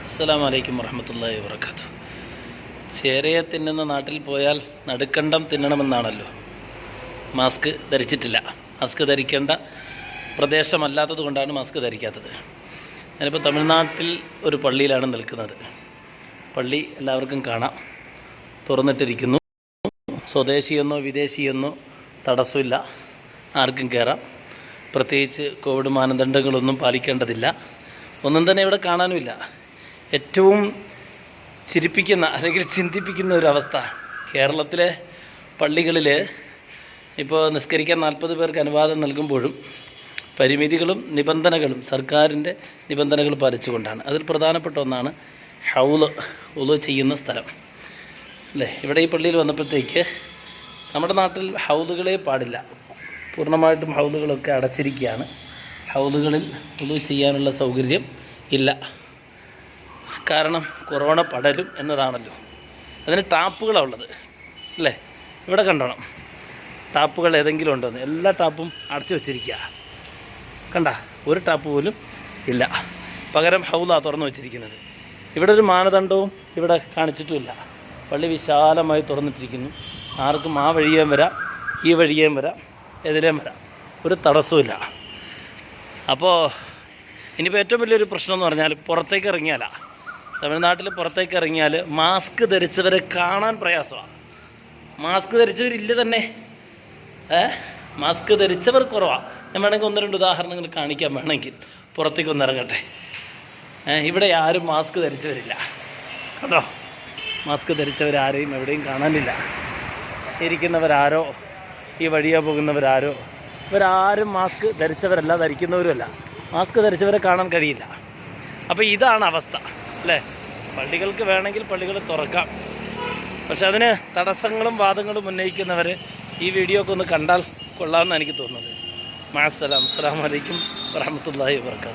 അസ്സലാമു അലൈക്കും വറഹ്മത്തുള്ളാഹി വബറകാതുഹു. ചേരയെ തിന്നുന്ന നാട്ടിൽ പോയാൽ നടുക്കണ്ടം തിന്നണമെന്നാണല്ലോ. മാസ്ക് ധരിച്ചിട്ടില്ല. മാസ്ക് ധരിക്കേണ്ട പ്രദേശമല്ലാത്തത് കൊണ്ടാണ് മാസ്ക് ധരിക്കാത്തത്. ഞാനിപ്പോൾ തമിഴ്നാട്ടിൽ ഒരു പള്ളിയിലാണ് നിൽക്കുന്നത്. പള്ളി എല്ലാവർക്കും കാണാം, തുറന്നിട്ടിരിക്കുന്നു. സ്വദേശിയെന്നോ വിദേശിയെന്നോ തടസ്സമില്ല, ആർക്കും കയറാം. പ്രത്യേകിച്ച് കോവിഡ് മാനദണ്ഡങ്ങളൊന്നും പാലിക്കേണ്ടതില്ല. ഒന്നും തന്നെ ഇവിടെ കാണാനുമില്ല. ഏറ്റവും ചിരിപ്പിക്കുന്ന അല്ലെങ്കിൽ ചിന്തിപ്പിക്കുന്ന ഒരവസ്ഥ കേരളത്തിലെ പള്ളികളിൽ ഇപ്പോൾ നിസ്കരിക്കാൻ 40 പേർക്ക് അനുവാദം നൽകുമ്പോഴും പരിമിതികളും നിബന്ധനകളും സർക്കാരിൻ്റെ നിബന്ധനകൾ പാലിച്ചുകൊണ്ടാണ്. അതിൽ പ്രധാനപ്പെട്ട ഒന്നാണ് ഉളു ചെയ്യുന്ന സ്ഥലം അല്ലേ. ഇവിടെ ഈ പള്ളിയിൽ വന്നപ്പോഴത്തേക്ക് നമ്മുടെ നാട്ടിൽ ഹൗലുകളെ പാടില്ല, പൂർണ്ണമായിട്ടും ഹൗലുകളൊക്കെ അടച്ചിരിക്കുകയാണ്. ഹൗലുകളിൽ ഉളു ചെയ്യാനുള്ള സൗകര്യം ഇല്ല. കാരണം കൊറോണ പടരും എന്നതാണല്ലോ. അതിന് ടാപ്പുകളാണ് ഉള്ളത് അല്ലേ. ഇവിടെ കണ്ടോണം, ടാപ്പുകൾ ഏതെങ്കിലും ഉണ്ടോയെന്ന്. എല്ലാ ടാപ്പും അടച്ചു വച്ചിരിക്കുക. കണ്ട, ഒരു ടാപ്പ് പോലും ഇല്ല. പകരം ഹൗലാണ് തുറന്നു വച്ചിരിക്കുന്നത്. ഇവിടെ ഒരു മാനദണ്ഡവും ഇവിടെ കാണിച്ചിട്ടുമില്ല. പള്ളി വിശാലമായി തുറന്നിട്ടിരിക്കുന്നു. ആർക്കും ആ വഴിയേം വരാം, ഈ വഴിയേം വരാം, എതിരേം വരാം, ഒരു തടസ്സമില്ല. അപ്പോൾ ഇനിയിപ്പോൾ ഏറ്റവും വലിയൊരു പ്രശ്നം എന്ന് പറഞ്ഞാൽ പുറത്തേക്ക് ഇറങ്ങിയാലാണ്. തമിഴ്നാട്ടിൽ പുറത്തേക്ക് ഇറങ്ങിയാൽ മാസ്ക് ധരിച്ചവരെ കാണാൻ പ്രയാസമാണ്. മാസ്ക് ധരിച്ചവരില്ല തന്നെ. മാസ്ക് ധരിച്ചവർ കുറവാണ്. ഞാൻ വേണമെങ്കിൽ 1-2 ഉദാഹരണങ്ങൾ കാണിക്കാൻ വേണമെങ്കിൽ. പുറത്തേക്ക് ഒന്നിറങ്ങട്ടെ. ഇവിടെ ആരും മാസ്ക് ധരിച്ചവരില്ല. കണ്ടോ, മാസ്ക് ധരിച്ചവരാരെയും എവിടെയും കാണാനില്ല. ഇരിക്കുന്നവരാരോ ഈ വഴിയാ പോകുന്നവരാരോ ഇവരാരും മാസ്ക് ധരിച്ചവരല്ല, ധരിക്കുന്നവരുമല്ല. മാസ്ക് ധരിച്ചവരെ കാണാൻ കഴിയില്ല. അപ്പോൾ ഇതാണ് അവസ്ഥ അല്ലേ. പള്ളികൾക്ക് വേണമെങ്കിൽ പള്ളികൾ തുറക്കാം, പക്ഷെ അതിന് തടസ്സങ്ങളും വാദങ്ങളും ഉന്നയിക്കുന്നവർ ഈ വീഡിയോ ഒക്കെ ഒന്ന് കണ്ടാൽ കൊള്ളാമെന്ന് എനിക്ക് തോന്നുന്നത്. അസ്സലാമു അലൈക്കും വറഹ്മത്തുള്ളാഹി വബറകാതുഹു.